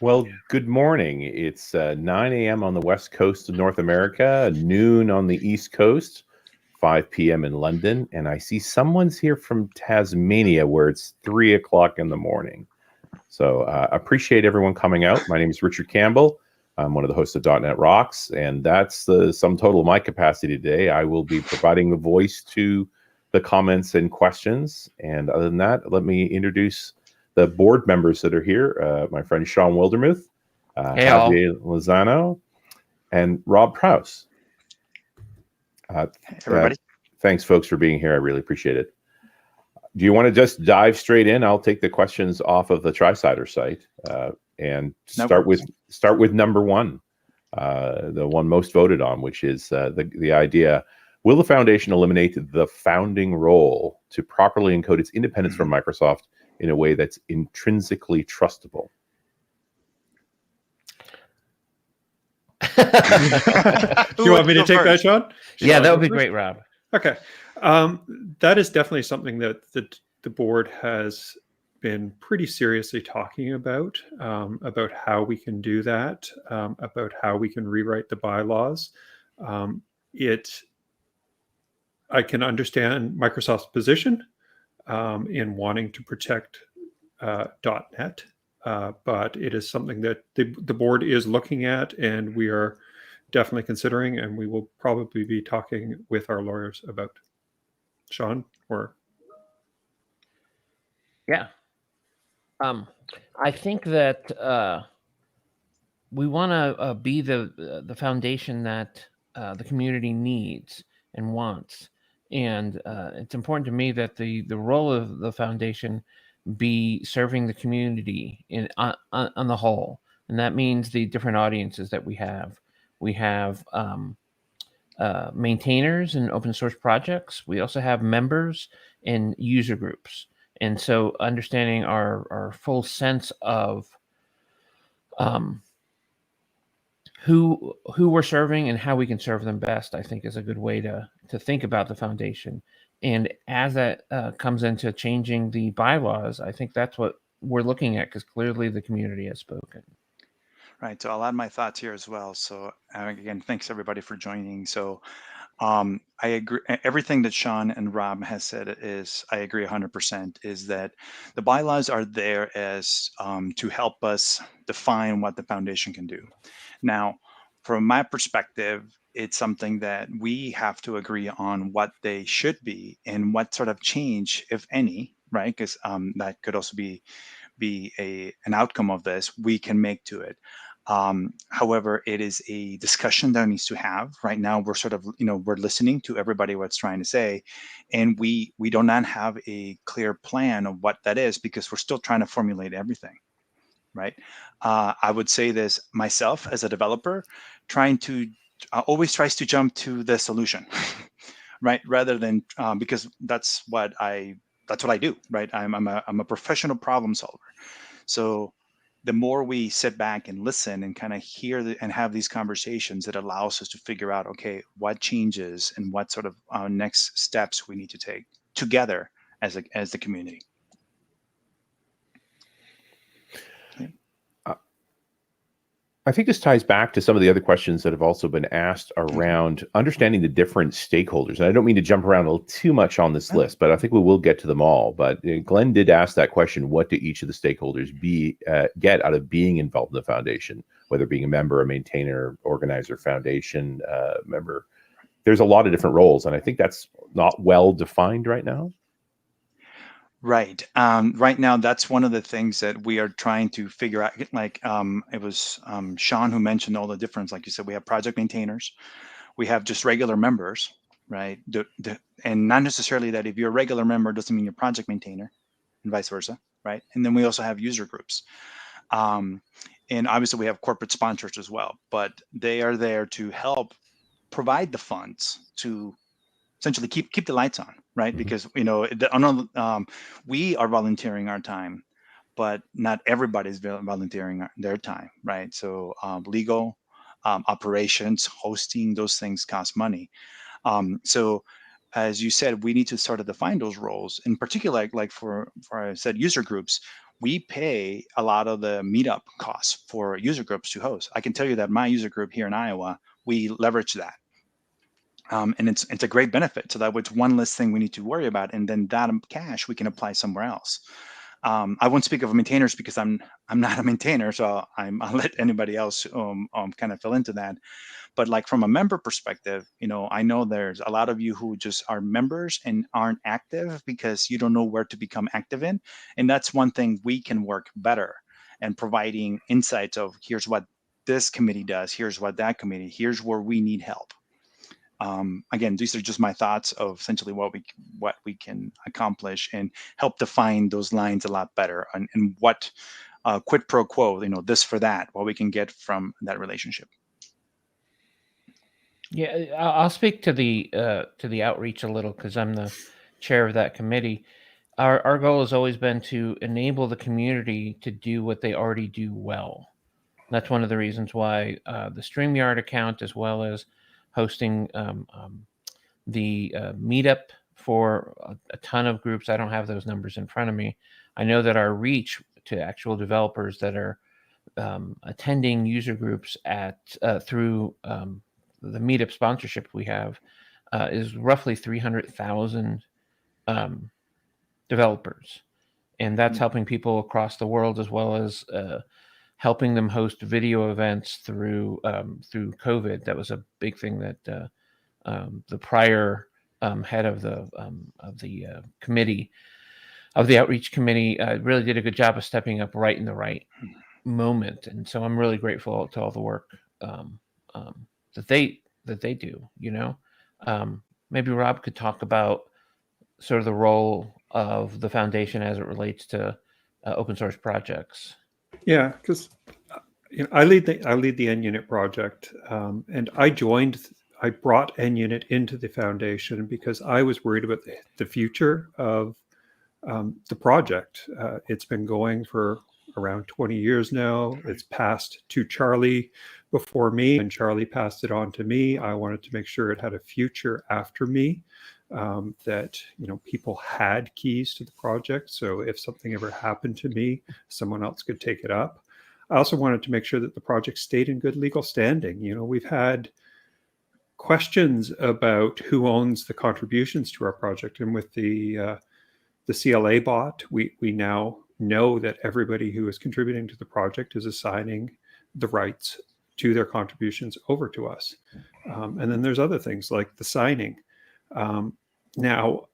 Well, good morning. It's 9 a.m. on the west coast of North America, noon on the east coast, 5 p.m. in London, and I see someone's here from Tasmania where it's 3 o'clock in the morning. So appreciate everyone coming out. My name is Richard Campbell. I'm one of the hosts of .NET Rocks, and that's the sum total of my capacity today. I will be providing the voice to the comments and questions. And other than that, let me introduce the board members that are here. My friend Sean Wildermuth, Hey, all. Javier Lozano, and Rob Prowse. Everybody. Thanks, folks, for being here. I really appreciate it. Do you want to just dive straight in? I'll take the questions off of the TriSider site and start with number one, the one most voted on, which is the idea: will the foundation eliminate the founding role to properly encode its independence from Microsoft in a way that's intrinsically trustable? Do you want me to take that, Sean? Yeah, that would be great, Rob. Okay. That is definitely something that the board has been pretty seriously talking about how we can do that, about how we can rewrite the bylaws. I can understand Microsoft's position in wanting to protect .NET, but it is something that the board is looking at, and we are definitely considering, and we will probably be talking with our lawyers about. Sean, or yeah, I think that we want to be the foundation that the community needs and wants, and it's important to me that the role of the foundation be serving the community on the whole, and that means the different audiences that we have. We have maintainers and open source projects. We also have members and user groups. And so understanding our full sense of who we're serving and how we can serve them best, I think is a good way to think about the foundation. And as that comes into changing the bylaws, I think that's what we're looking at, because clearly the community has spoken. Right. So I'll add my thoughts here as well. So again, thanks everybody for joining. So I agree. Everything that Sean and Rob has said I agree 100%, is that the bylaws are there as to help us define what the foundation can do. Now, from my perspective, it's something that we have to agree on what they should be and what sort of change, if any, right? Because that could also be an outcome of this we can make to it. However, it is a discussion that needs to have. Right now, we're sort of, we're listening to everybody what's trying to say, and we do not have a clear plan of what that is, because we're still trying to formulate everything, right? I would say this myself as a developer, always tries to jump to the solution, right? Rather than because that's what I do, right? I'm a professional problem solver, so the more we sit back and listen and kind of hear and have these conversations, it allows us to figure out, okay, what changes and what sort of next steps we need to take together as the community. I think this ties back to some of the other questions that have also been asked around understanding the different stakeholders. And I don't mean to jump around too much on this list, but I think we will get to them all. But Glenn did ask that question: what do each of the stakeholders get out of being involved in the foundation, whether being a member, a maintainer, organizer, foundation member? There's a lot of different roles, and I think that's not well defined right now. Right. Right now, that's one of the things that we are trying to figure out. Like it was Sean who mentioned all the difference. Like you said, we have project maintainers, we have just regular members, right? And not necessarily that if you're a regular member doesn't mean you're a project maintainer, and vice versa, right? And then we also have user groups. And obviously, we have corporate sponsors as well, but they are there to help provide the funds to essentially keep the lights on, right? Because we are volunteering our time, but not everybody's volunteering their time, right? So legal, operations, hosting, those things cost money. So as you said, we need to sort of define those roles. In particular, like for I said, user groups, we pay a lot of the meetup costs for user groups to host. I can tell you that my user group here in Iowa, we leverage that. And it's a great benefit. So that was one less thing we need to worry about, and then that cash we can apply somewhere else. I won't speak of maintainers because I'm not a maintainer, so I'll let anybody else kind of fill into that. But like from a member perspective, I know there's a lot of you who just are members and aren't active because you don't know where to become active in, and that's one thing we can work better and providing insights of here's what this committee does, here's what that committee, here's where we need help. Again, these are just my thoughts of essentially what we can accomplish and help define those lines a lot better, and what quid pro quo, this for that, what we can get from that relationship. Yeah, I'll speak to the outreach a little because I'm the chair of that committee. Our goal has always been to enable the community to do what they already do well. That's one of the reasons why the StreamYard account, as well as hosting the meetup for a ton of groups. I don't have those numbers in front of me. I know that our reach to actual developers that are attending user groups through the meetup sponsorship we have is roughly 300,000 developers. And that's helping people across the world, as well as helping them host video events through COVID. That was a big thing that the prior head of the committee, of the outreach committee, really did a good job of stepping up right in the right moment. And so I'm really grateful to all the work that they do. Maybe Rob could talk about sort of the role of the foundation as it relates to open source projects. Yeah, because I lead the NUnit project, and I brought NUnit into the foundation because I was worried about the future of the project. It's been going for around 20 years now. It's passed to Charlie before me, and Charlie passed it on to me. I wanted to make sure it had a future after me, that people had keys to the project. So if something ever happened to me, someone else could take it up. I also wanted to make sure that the project stayed in good legal standing. We've had questions about who owns the contributions to our project, and with the CLA bot, we now know that everybody who is contributing to the project is assigning the rights to their contributions over to us. And then there's other things like the signing. Now,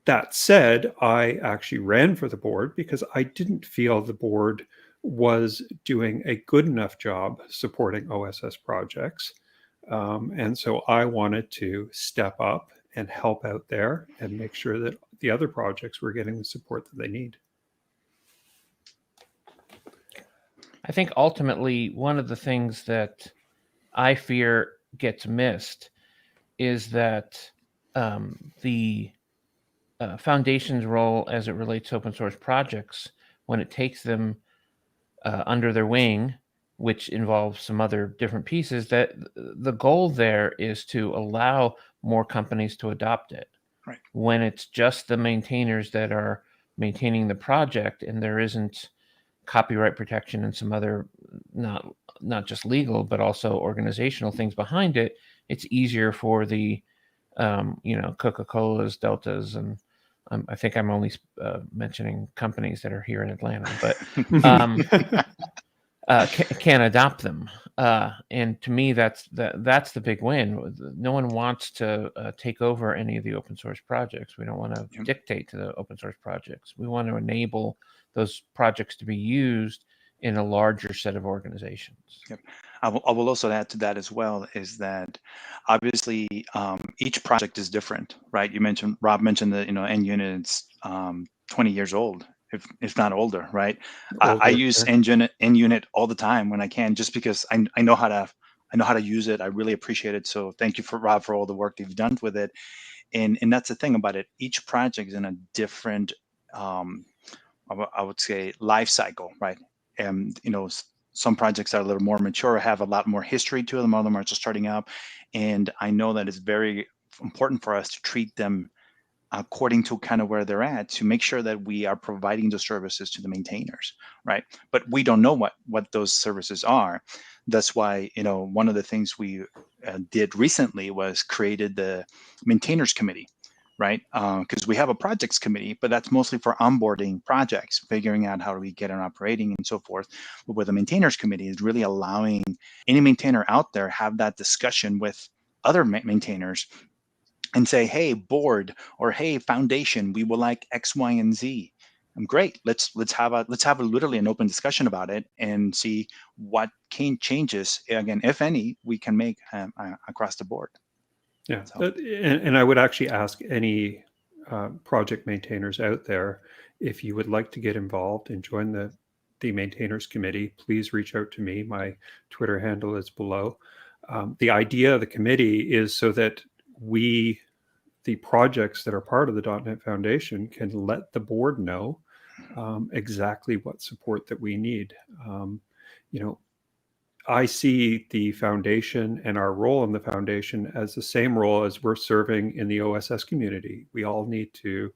that said, I actually ran for the board because I didn't feel the board was doing a good enough job supporting OSS projects. And so I wanted to step up and help out there and make sure that the other projects were getting the support that they need. I think ultimately one of the things that I fear gets missed is that the foundation's role as it relates to open source projects, when it takes them under their wing, which involves some other different pieces, that the goal there is to allow more companies to adopt it. Right. When it's just the maintainers that are maintaining the project and there isn't copyright protection and some other not just legal but also organizational things behind it, it's easier for the Coca-Colas, Deltas, and I think I'm only mentioning companies that are here in Atlanta, but can adopt them. And to me, that's the big win. No one wants to take over any of the open source projects. We don't want to dictate to the open source projects. We want to enable those projects to be used in a larger set of organizations. Yep. I will also add to that as well, is that obviously each project is different, right? Rob mentioned that NUnit's 20 years old, if not older, right? I use NUnit all the time when I can, just because I know how to use it. I really appreciate it. So thank you, Rob, for all the work you've done with it. And that's the thing about it. Each project is in a different, I would say, life cycle, right? And some projects are a little more mature, have a lot more history to them. Other are just starting up, and I know that it's very important for us to treat them according to kind of where they're at, to make sure that we are providing those services to the maintainers, right? But we don't know what those services are. That's why, one of the things we did recently was created the maintainers committee, right? Because we have a projects committee, but that's mostly for onboarding projects, figuring out how do we get it operating and so forth. But with the maintainers committee is really allowing any maintainer out there have that discussion with other maintainers and say, hey, board, or hey, foundation, we would like X, Y, and Z. Great. Let's have a literally an open discussion about it and see what changes, again, if any, we can make across the board. Yeah, so. And I would actually ask any project maintainers out there, if you would like to get involved and join the maintainers committee, please reach out to me. My Twitter handle is below. The idea of the committee is so that the projects that are part of the .NET Foundation can let the board know exactly what support that we need. I see the foundation and our role in the foundation as the same role as we're serving in the OSS community. We all need to,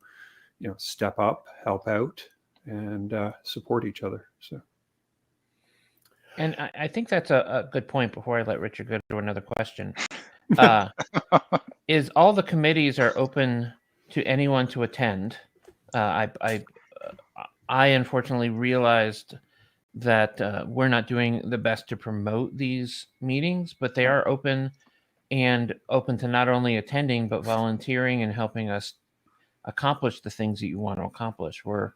step up, help out, and support each other. So. And I think that's a good point before I let Richard go to another question. Is all the committees are open to anyone to attend. I unfortunately realized that we're not doing the best to promote these meetings, but they are open to not only attending, but volunteering and helping us accomplish the things that you want to accomplish. We're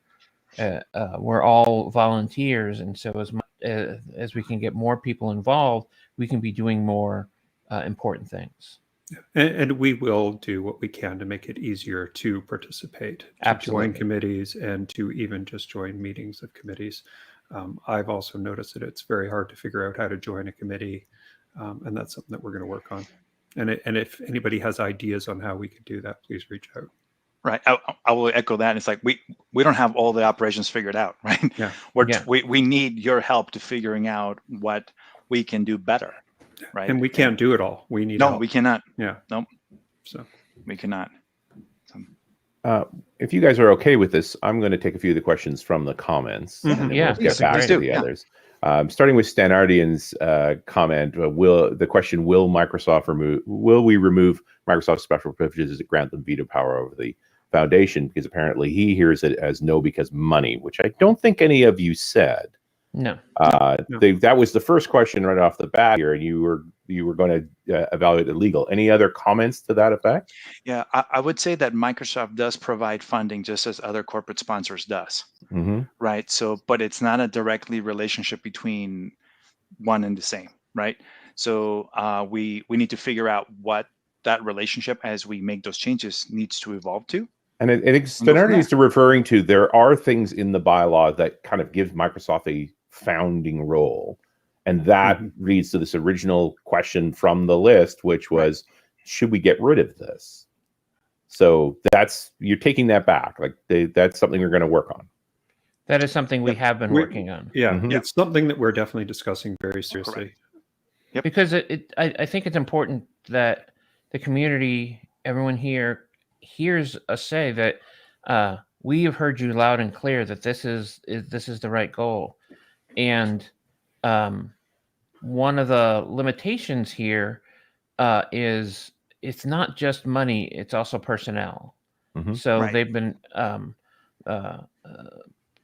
all volunteers, and so as we can get more people involved, we can be doing more important things. And we will do what we can to make it easier to participate, to join committees, and to even just join meetings of committees. I've also noticed that it's very hard to figure out how to join a committee, and that's something that we're going to work on. And if anybody has ideas on how we could do that, please reach out. Right. I will echo that. It's like we don't have all the operations figured out, right? Yeah. We need your help to figuring out what we can do better, right? And we can't do it all. We need help. We cannot. Yeah. No. So we cannot. If you guys are okay with this, I'm going to take a few of the questions from the comments. Mm-hmm. And then we'll get back to the others. Starting with Stanardian's comment, will we remove Microsoft's special privileges to grant them veto power over the foundation? Because apparently he hears it as no because money, which I don't think any of you said. No. That was the first question right off the bat here, and you were going to evaluate it legal. Any other comments to that effect? Yeah, I would say that Microsoft does provide funding just as other corporate sponsors does, right? So, but it's not a directly relationship between one and the same, right? So we need to figure out what that relationship, as we make those changes, needs to evolve to. And Stanardi is referring to, there are things in the bylaw that kind of give Microsoft a founding role. And that leads to this original question from the list, which was, should we get rid of this? So you're taking that back. Like that's something we're going to work on. That is something we have been working on. Yeah, it's something that we're definitely discussing very seriously. Yep. Because I think it's important that the community, everyone here, hears us say that we have heard you loud and clear that this is the right goal. And one of the limitations here is it's not just money, it's also personnel. So they've been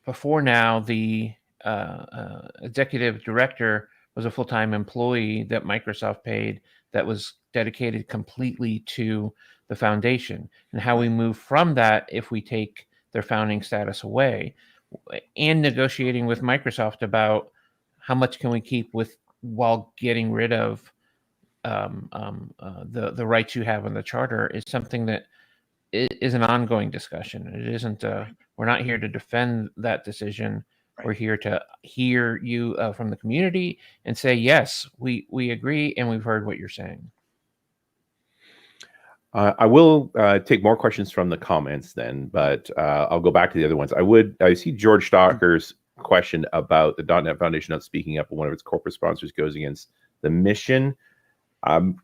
before now, the executive director was a full-time employee that Microsoft paid that was dedicated completely to the foundation. And how we move from that if we take their founding status away, and negotiating with Microsoft about how much can we keep while getting rid of the rights you have in the charter is something that is an ongoing discussion. It isn't. We're not here to defend that decision. We're here to hear you from the community and say, yes, we agree, and we've heard what you're saying. I will take more questions from the comments then, but I'll go back to the other ones. I see George Stalker's question about the .NET Foundation not speaking up when one of its corporate sponsors goes against the mission.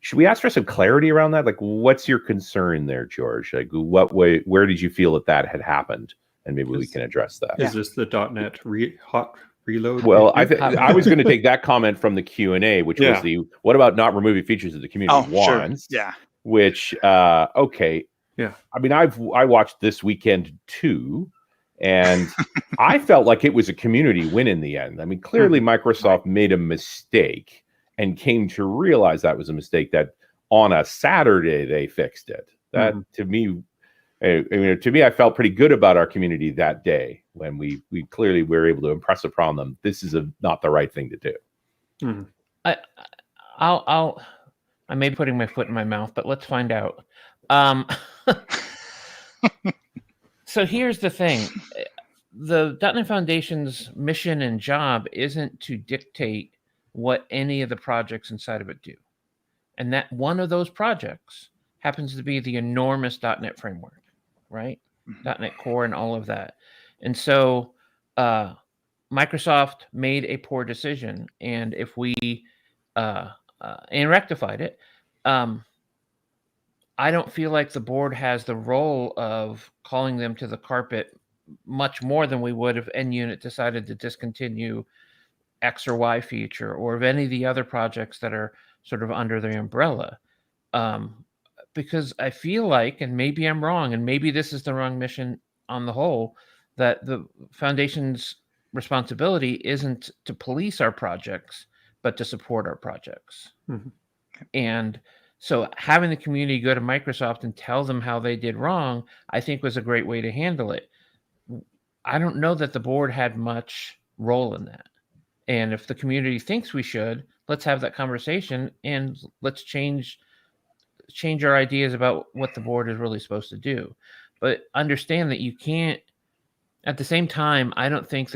Should we ask for some clarity around that? Like, what's your concern there, George? Like, what way? Where did you feel that had happened? And maybe we can address that. Is this the .NET hot reload? Well, issue? I was going to take that comment from the Q&A, which was what about not removing features that the community wants? Sure. Yeah. Which okay. Yeah. I mean, I watched This Weekend too, and I felt like it was a community win in the end. I mean, clearly Microsoft made a mistake and came to realize that was a mistake, that on a Saturday they fixed it. That to me, I felt pretty good about our community that day when we clearly were able to impress upon them this is not the right thing to do. I may be putting my foot in my mouth, but let's find out. So here's the thing. The .NET Foundation's mission and job isn't to dictate what any of the projects inside of it do. And that one of those projects happens to be the enormous .NET framework, right? .NET Core and all of that. And so Microsoft made a poor decision. And if we and rectified it, I don't feel like the board has the role of calling them to the carpet much more than we would if NUnit decided to discontinue X or Y feature, or of any of the other projects that are sort of under the umbrella. Because I feel like, and maybe I'm wrong, and maybe this is the wrong mission on the whole, that the Foundation's responsibility isn't to police our projects, but to support our projects. And so having the community go to Microsoft and tell them how they did wrong, I think was a great way to handle it. I don't know that the board had much role in that. And if the community thinks we should, let's have that conversation and let's change our ideas about what the board is really supposed to do. But understand that you can't, at the same time, I don't think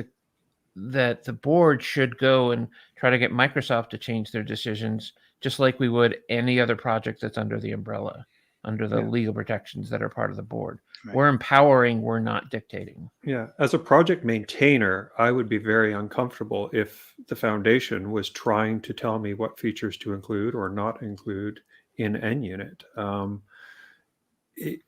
that the board should go and try to get Microsoft to change their decisions, just like we would any other project that's under the umbrella, under the legal protections that are part of the board. Right. We're empowering, we're not dictating. Yeah. As a project maintainer, I would be very uncomfortable if the Foundation was trying to tell me what features to include or not include in NUnit.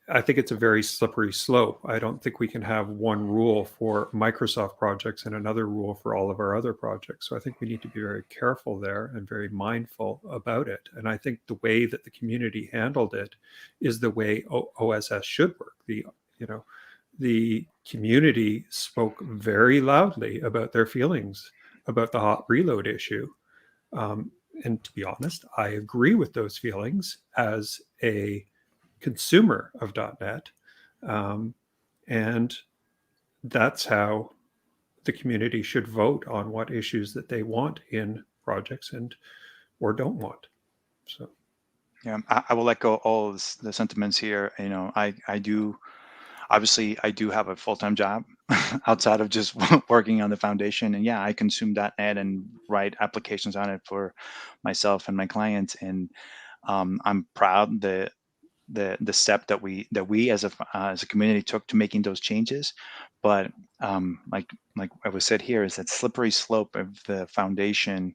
I think it's a very slippery slope. I don't think we can have one rule for Microsoft projects and another rule for all of our other projects. So I think we need to be very careful there and very mindful about it. And I think the way that the community handled it is the way OSS should work. The community spoke very loudly about their feelings about the hot reload issue. And to be honest, I agree with those feelings as a consumer of .NET, and that's how the community should vote on what issues that they want in projects and or don't want. So, yeah, I will echo all of the sentiments here. I do have a full-time job outside of just working on the Foundation, and yeah, I consume .NET and write applications on it for myself and my clients, and I'm proud that the step that we as a community took to making those changes. But like I was said here, is that slippery slope of the Foundation,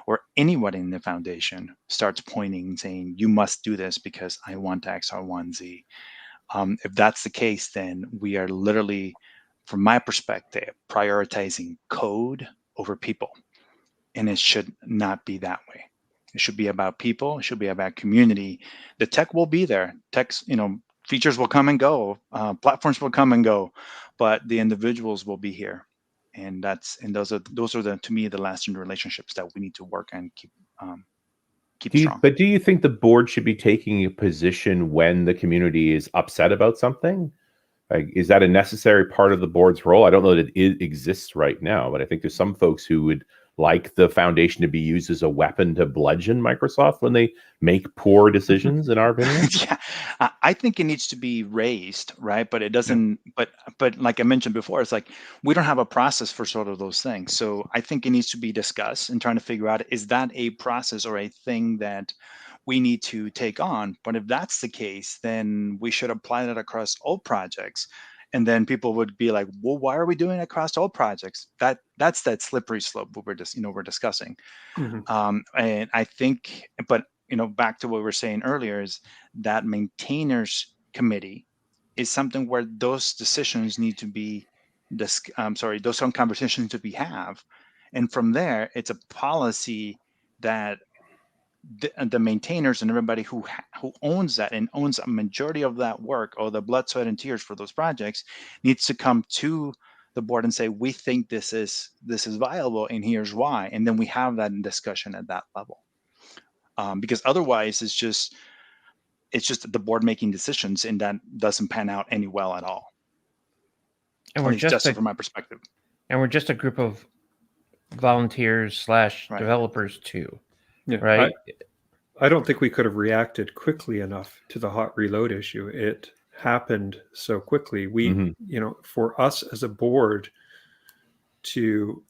or anyone in the Foundation starts pointing and saying, you must do this because I want X, I want Z. If that's the case, then we are literally, from my perspective, prioritizing code over people. And it should not be that way. It should be about people. It should be about community. The tech will be there. Features will come and go. Platforms will come and go, but the individuals will be here. And those are to me the lasting relationships that we need to work and keep strong. But do you think the board should be taking a position when the community is upset about something? Like, is that a necessary part of the board's role? I don't know that it exists right now, but I think there's some folks who would like the Foundation to be used as a weapon to bludgeon Microsoft when they make poor decisions, in our opinion. Yeah, I think it needs to be raised, right? But it doesn't. Yeah. But like I mentioned before, it's like we don't have a process for sort of those things. So I think it needs to be discussed and trying to figure out, is that a process or a thing that we need to take on? But if that's the case, then we should apply that across all projects. And then people would be like, well, why are we doing it across all projects? That's that slippery slope we're discussing. And I think, but back to what we were saying earlier, is that maintainers committee is something where those decisions need to be those conversations need to be have, and from there it's a policy that the maintainers and everybody who owns that and owns a majority of that work, or the blood, sweat, and tears for those projects, needs to come to the board and say, we think this is viable, and here's why, and then we have that in discussion at that level. Because otherwise it's just the board making decisions, and that doesn't pan out any well at all. And At we're least just from my perspective. and we're just a group of volunteers / developers too, Yeah, right? I don't think we could have reacted quickly enough to the hot reload issue. It happened so quickly. We, for us as a board to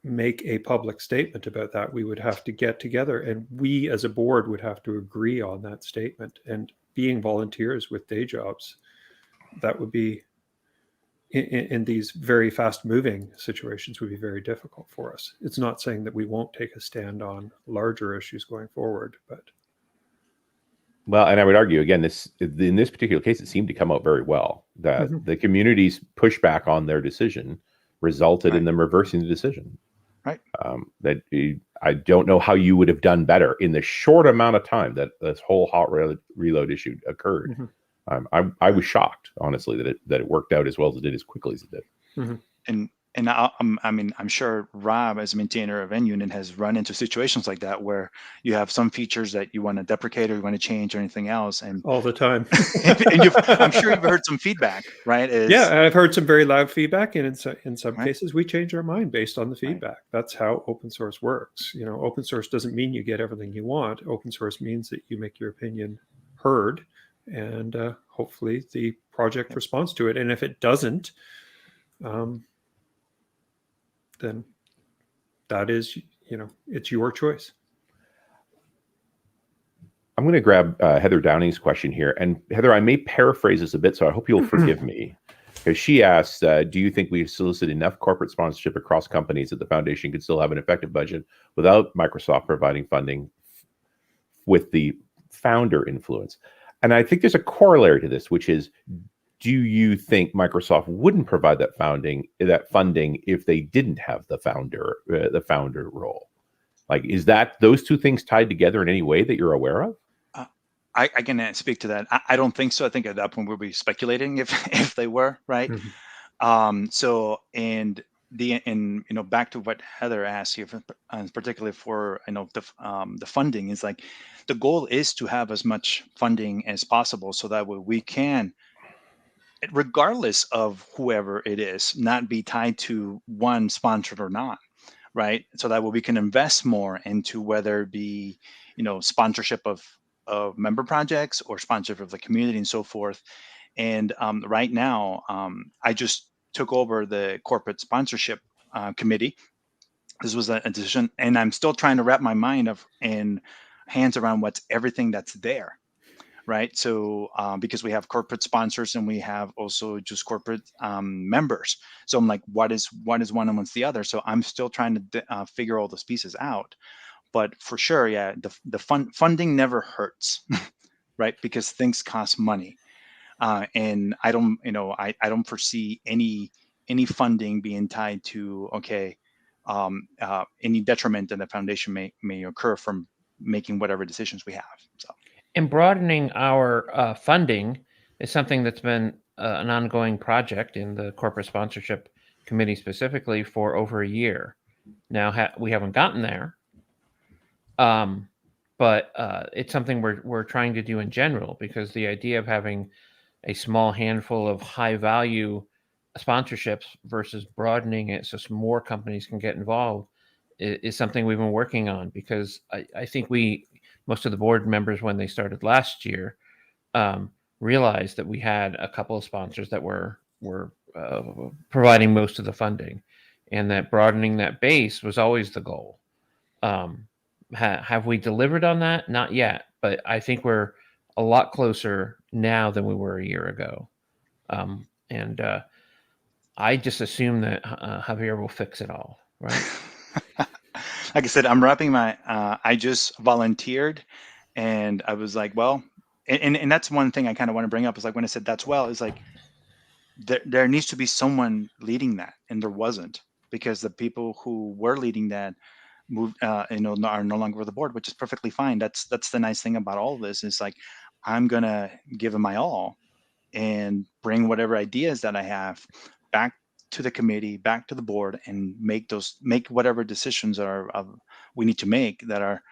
make a public statement about that, we would have to get together, and we as a board would have to agree on that statement. And being volunteers with day jobs, that would be in these very fast moving situations would be very difficult for us. It's not saying that we won't take a stand on larger issues going forward, but Well, and I would argue again, in this particular case, it seemed to come out very well. That the community's pushback on their decision resulted in them reversing the decision. Right. I don't know how you would have done better in the short amount of time that this whole hot reload issue occurred. I was shocked, honestly, that it worked out as well as it did, as quickly as it did. And I'm sure Rob, as a maintainer of NUnit, has run into situations like that where you have some features that you want to deprecate or you want to change or anything else, and all the time. and I'm sure you've heard some feedback, right? Yeah, I've heard some very loud feedback, and in some cases we change our mind based on the feedback. Right. That's how open source works. Open source doesn't mean you get everything you want. Open source means that you make your opinion heard, and hopefully the project responds to it. And if it doesn't, then that is, it's your choice. I'm going to grab Heather Downing's question here. And Heather, I may paraphrase this a bit, so I hope you'll forgive me. Because she asked, do you think we solicit enough corporate sponsorship across companies that the foundation could still have an effective budget without Microsoft providing funding with the founder influence? And I think there's a corollary to this, which is, do you think Microsoft wouldn't provide that funding if they didn't have the founder role? Like, is that those two things tied together in any way that you're aware of? I can speak to that. I don't think so. I think at that point we'll be speculating if they were, right. Back to what Heather asked here, particularly for the funding, is like the goal is to have as much funding as possible, so that way we can, regardless of whoever it is, not be tied to one sponsored or not, right? So that way we can invest more into whether it be, sponsorship of member projects or sponsorship of the community and so forth. And right now, I just took over the corporate sponsorship committee. This was a decision, and I'm still trying to wrap my mind and hands around what's everything that's there. Right. So because we have corporate sponsors and we have also just corporate members. So I'm like, what is one and what's the other? So I'm still trying to figure all those pieces out. But for sure, yeah, the funding never hurts, right? Because things cost money. And I don't, I don't foresee any funding being tied to, any detriment that the foundation may occur from making whatever decisions we have. So. And broadening our funding is something that's been an ongoing project in the corporate sponsorship committee specifically for over a year. Now we haven't gotten there, but it's something we're trying to do in general, because the idea of having a small handful of high value sponsorships versus broadening it so some more companies can get involved is something we've been working on, because I think most of the board members, when they started last year, realized that we had a couple of sponsors that were providing most of the funding, and that broadening that base was always the goal. Have we delivered on that? Not yet, but I think we're a lot closer now than we were a year ago. And I just assume that Javier will fix it all, right? Like I said, I'm wrapping I just volunteered And I was like, well, and that's one thing I kind of want to bring up is like when I said that's well, is like there needs to be someone leading that, and there wasn't, because the people who were leading that moved, are no longer with the board, which is perfectly fine. That's the nice thing about all of this is like I'm gonna give it my all and bring whatever ideas that I have back to the committee, back to the board, and make whatever decisions we need to make that are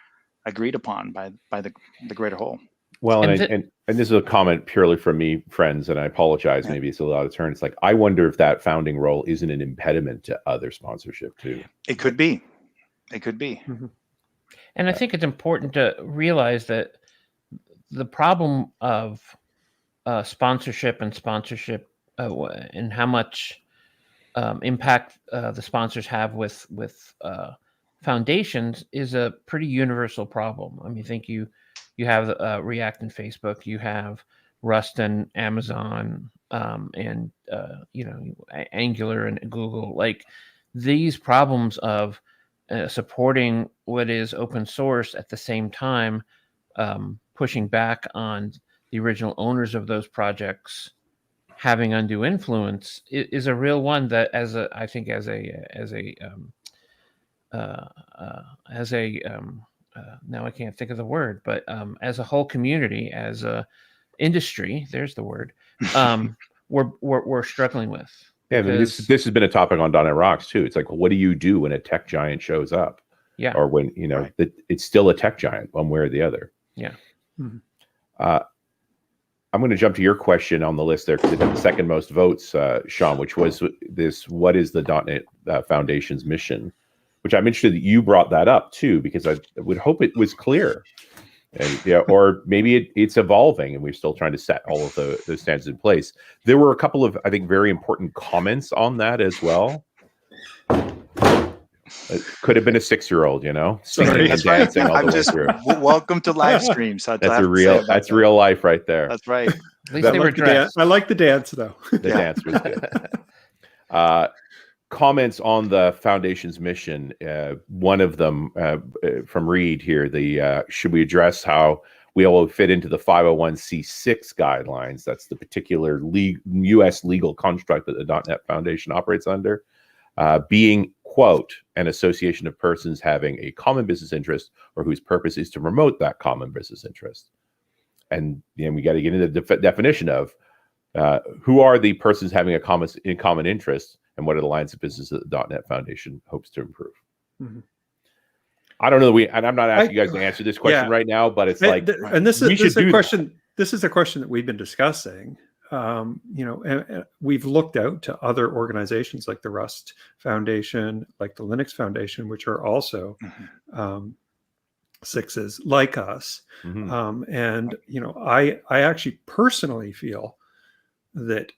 agreed upon by the greater whole. Well, And and this is a comment purely from me, friends, and I apologize. Yeah. Maybe it's a lot of turn. It's like I wonder if that founding role isn't an impediment to other sponsorship too. It could be. It could be. Mm-hmm. And I think it's important to realize that the problem of sponsorship and how much impact the sponsors have with foundations is a pretty universal problem. I mean, I think you have React and Facebook, you have Rust and Amazon, and Angular and Google. Like these problems of supporting what is open source at the same time, pushing back on the original owners of those projects having undue influence is a real one that now I can't think of the word, but as a whole community, as a industry, there's the word, we're struggling with. Yeah, I mean, this has been a topic on .NET Rocks too. It's like, what do you do when a tech giant shows up? Yeah. Or when Right. it's still a tech giant, one way or the other. Yeah. Mm-hmm. I'm going to jump to your question on the list there because it got the second most votes, Sean, which was this: what is the .NET Foundation's mission? Which I'm interested that you brought that up too, because I would hope it was clear. And or maybe it's evolving, and we're still trying to set all of those standards in place. There were a couple of, I think, very important comments on that as well. It could have been a 6-year-old, singing and dancing all the way through. Welcome to live streams. That's real life right there. That's right. At least they were dressed. I like the dance though. The dance was good. Comments on the foundation's mission. One of them from Reed here. Should we address how we all fit into the 501c6 guidelines? That's the particular U.S. legal construct that the .NET Foundation operates under. Being, quote, an association of persons having a common business interest or whose purpose is to promote that common business interest. And we got to get into the definition of who are the persons having a common interest, and what are the lines of business that the .NET Foundation hopes to improve. Mm-hmm. I don't know. And I'm not asking you guys to answer this question right now, but it's this is a question. This is a question that we've been discussing. And we've looked out to other organizations like the Rust Foundation, like the Linux Foundation, which are also sixes like us. Mm-hmm. And I actually personally feel that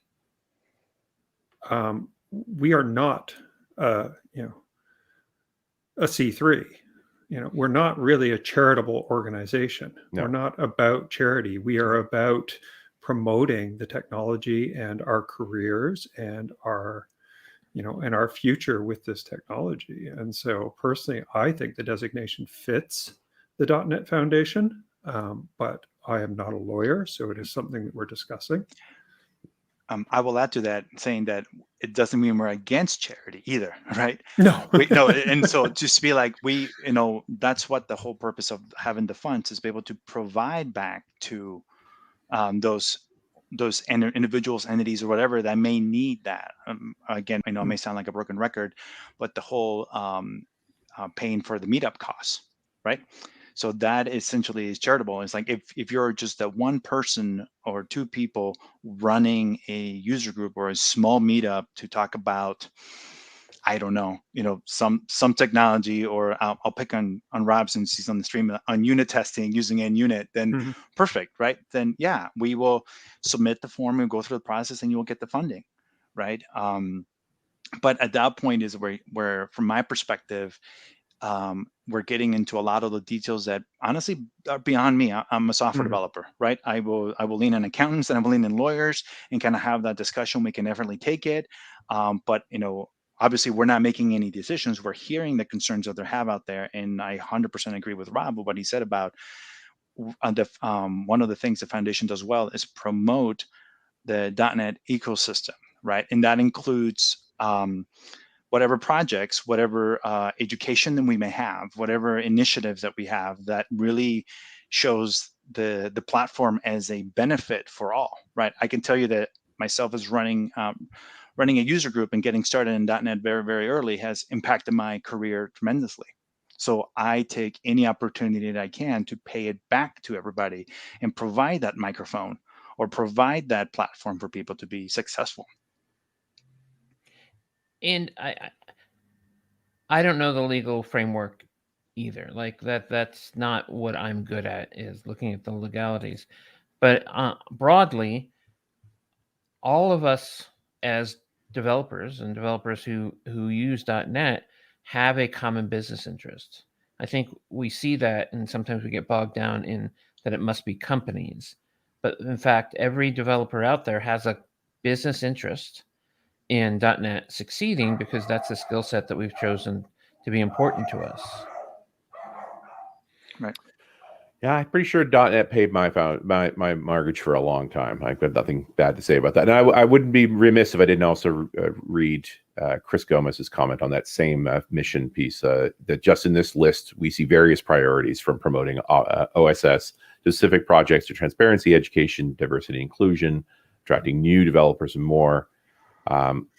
we are not, a C3. We're not really a charitable organization. No. We're not about charity. We are about promoting the technology and our careers and our future with this technology. And so personally, I think the designation fits the .NET Foundation, but I am not a lawyer, so it is something that we're discussing. I will add to that, saying that it doesn't mean we're against charity either, right? No. And so just be like, that's what the whole purpose of having the funds is, be able to provide back to those individuals, entities, or whatever that may need that. Again, I know it may sound like a broken record, but the whole paying for the meetup costs, right? So that essentially is charitable. It's like if you're just that one person or two people running a user group or a small meetup to talk about, I don't know, some technology, or I'll pick on Rob since he's on the stream, on unit testing using NUnit, then perfect, right? Then yeah, we will submit the form and go through the process, and you will get the funding, right? But at that point is where from my perspective, we're getting into a lot of the details that honestly are beyond me. I'm a software developer, right? I will lean on accountants and I will lean on lawyers and kind of have that discussion. We can definitely take it, but obviously, we're not making any decisions. We're hearing the concerns that they have out there. And I 100% agree with Rob with what he said about one of the things the foundation does well is promote the .NET ecosystem, right? And that includes whatever projects, whatever education that we may have, whatever initiatives that we have that really shows the platform as a benefit for all, right? I can tell you that myself as running a user group and getting started in .NET very, very early has impacted my career tremendously. So I take any opportunity that I can to pay it back to everybody and provide that microphone or provide that platform for people to be successful. And I don't know the legal framework either. Like that's not what I'm good at, is looking at the legalities. But broadly, all of us as developers and developers who use .NET have a common business interest. I think we see that, and sometimes we get bogged down in that it must be companies. But in fact, every developer out there has a business interest in .NET succeeding, because that's a skill set that we've chosen to be important to us. Right. Yeah, I'm pretty sure .NET paid my mortgage for a long time. I've got nothing bad to say about that. And I wouldn't be remiss if I didn't also read Chris Gomez's comment on that same mission piece, that just in this list, we see various priorities from promoting OSS to specific projects to transparency, education, diversity, inclusion, attracting new developers, and more.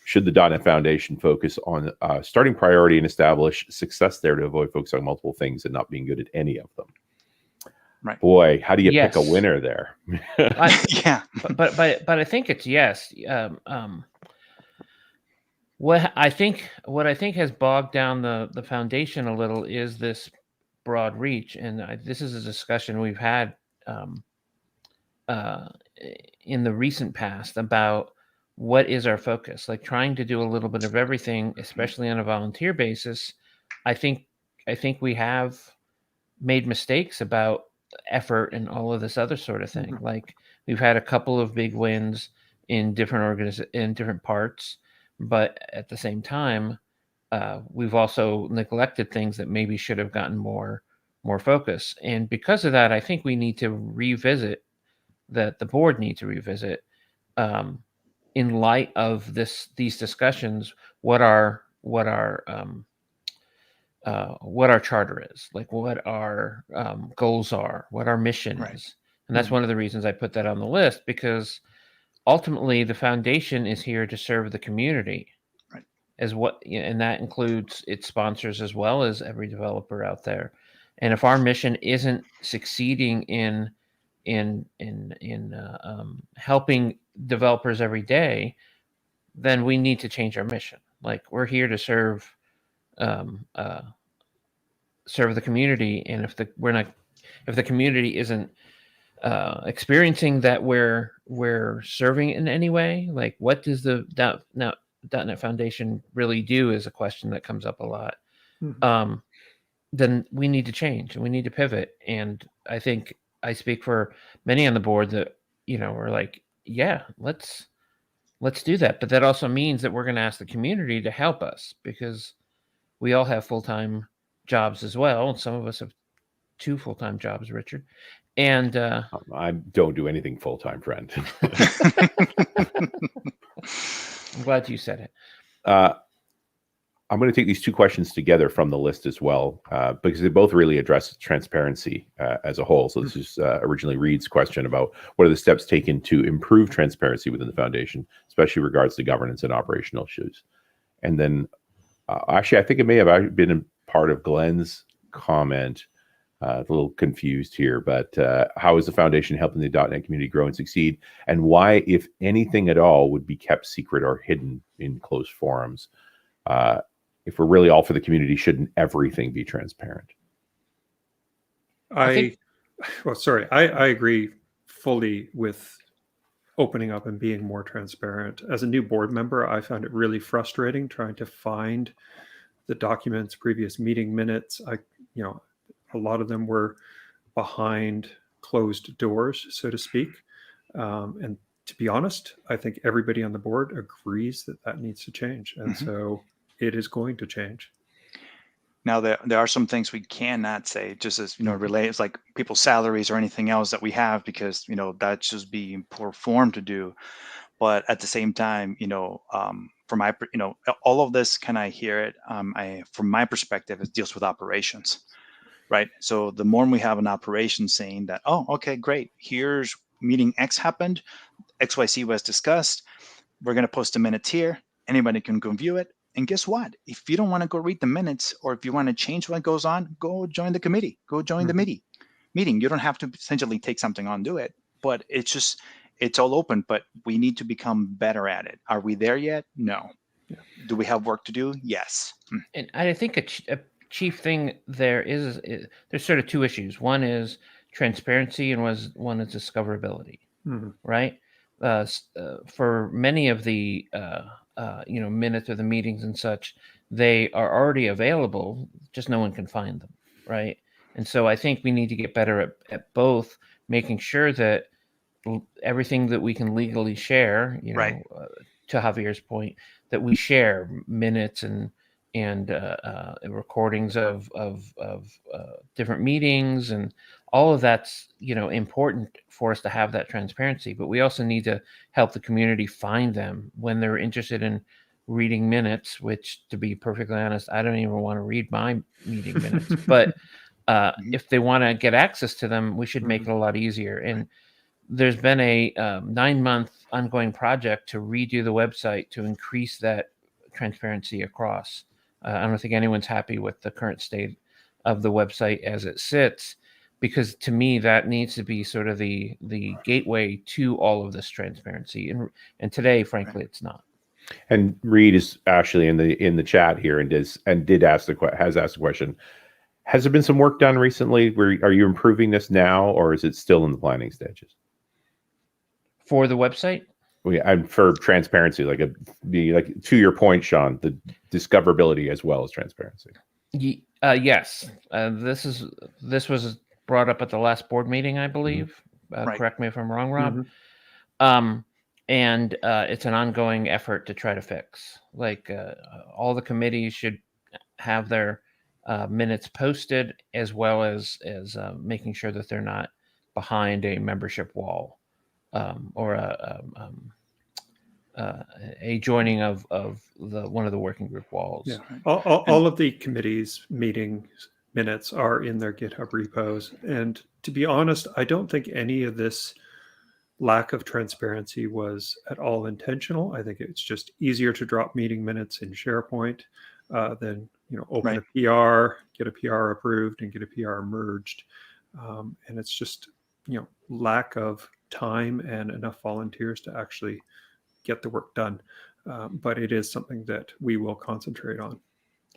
Should the .NET Foundation focus on starting priority and establish success there to avoid focusing on multiple things and not being good at any of them? Right. Boy, how do you pick a Yes. winner there? Yeah. But I think it's yes. What I think has bogged down the foundation a little is this broad reach, and this is a discussion we've had in the recent past about what is our focus. Like trying to do a little bit of everything, especially on a volunteer basis. I think we have made mistakes about effort and all of this other sort of thing. Mm-hmm. Like we've had a couple of big wins in different parts, but at the same time, we've also neglected things that maybe should have gotten more focus. And because of that, I think we need to revisit that. The board needs to revisit, in light of these discussions, what our charter is, like what our goals are, what our mission Right. is. And that's one of the reasons I put that on the list, because ultimately the foundation is here to serve the community, Right. and that includes its sponsors as well as every developer out there. And if our mission isn't succeeding in helping developers every day, then we need to change our mission. Like we're here to serve the community, and if the community isn't experiencing that we're serving in any way, like what does the .NET Foundation really do, is a question that comes up a lot. Mhm. Then we need to change and we need to pivot. And I think I speak for many on the board that we're like, yeah, let's do that. But that also means that we're going to ask the community to help us, because we all have full-time jobs as well. And some of us have 2 full-time jobs, Richard. And I don't do anything full-time, friend. I'm glad you said it. I'm going to take these 2 questions together from the list as well, because they both really address transparency as a whole. So this is originally Reed's question about what are the steps taken to improve transparency within the foundation, especially regards to governance and operational issues. And then actually, I think it may have been a part of Glenn's comment. A little confused here, but how is the foundation helping the .NET community grow and succeed? And why, if anything at all, would be kept secret or hidden in closed forums? If we're really all for the community, shouldn't everything be transparent? I agree fully with opening up and being more transparent. As a new board member, I found it really frustrating trying to find the documents, previous meeting minutes. A lot of them were behind closed doors, so to speak. And to be honest, I think everybody on the board agrees that needs to change. And so it is going to change. Now there are some things we cannot say, just as relate. It's like people's salaries or anything else that we have, because that's just being poor form to do. But at the same time, from my all of this, can I hear it? From my perspective, it deals with operations, right? So the more we have an operation saying that, oh, okay, great, here's meeting X happened, XYZ was discussed, we're going to post the minutes here, anybody can go view it. And guess what? If you don't want to go read the minutes, or if you want to change what goes on, go join the committee, go join the meeting. You don't have to essentially take something on, do it, but it's all open. But we need to become better at it. Are we there yet? No. Do we have work to do? Yes. And I think a chief thing there is there's sort of two issues. One is transparency, and one is discoverability, right? For many of the minutes of the meetings and such, they are already available, just no one can find them, right? And so I think we need to get better at both, making sure that everything that we can legally share, Right. To Javier's point, that we share minutes and recordings of different meetings, and all of that's important for us to have that transparency. But we also need to help the community find them when they're interested in reading minutes, which, to be perfectly honest, I don't even want to read my meeting minutes. But if they want to get access to them, we should make it a lot easier. And there's been a 9-month ongoing project to redo the website to increase that transparency across. I don't think anyone's happy with the current state of the website as it sits, because to me that needs to be sort of the gateway to all of this transparency. And today, frankly, it's not. And Reed is actually in the chat here and has asked the question. Has there been some work done recently? Are you improving this now, or is it still in the planning stages? For the website? Well, yeah, and for transparency, like to your point, Sean, the discoverability as well as transparency. Yes, this was brought up at the last board meeting, I believe. Right. Correct me if I'm wrong, Rob. And it's an ongoing effort to try to fix. Like all the committees should have their minutes posted, as well as making sure that they're not behind a membership wall. Or a joining of one of the working group walls. Yeah, all of the committees' meeting minutes are in their GitHub repos, and to be honest, I don't think any of this lack of transparency was at all intentional. I think it's just easier to drop meeting minutes in SharePoint than open a PR, get a PR approved, and get a PR merged, and it's just lack of time and enough volunteers to actually get the work done. But it is something that we will concentrate on.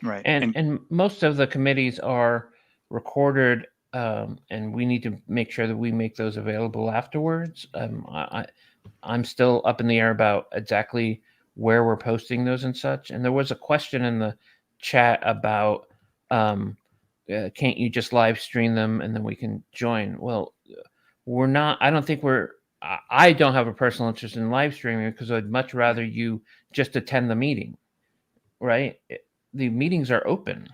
Right. And most of the committees are recorded, and we need to make sure that we make those available afterwards. I'm still up in the air about exactly where we're posting those and such. And there was a question in the chat about, can't you just live stream them and then we can join? Well, I don't have a personal interest in live streaming, because I'd much rather you just attend the meeting, right? The meetings are open.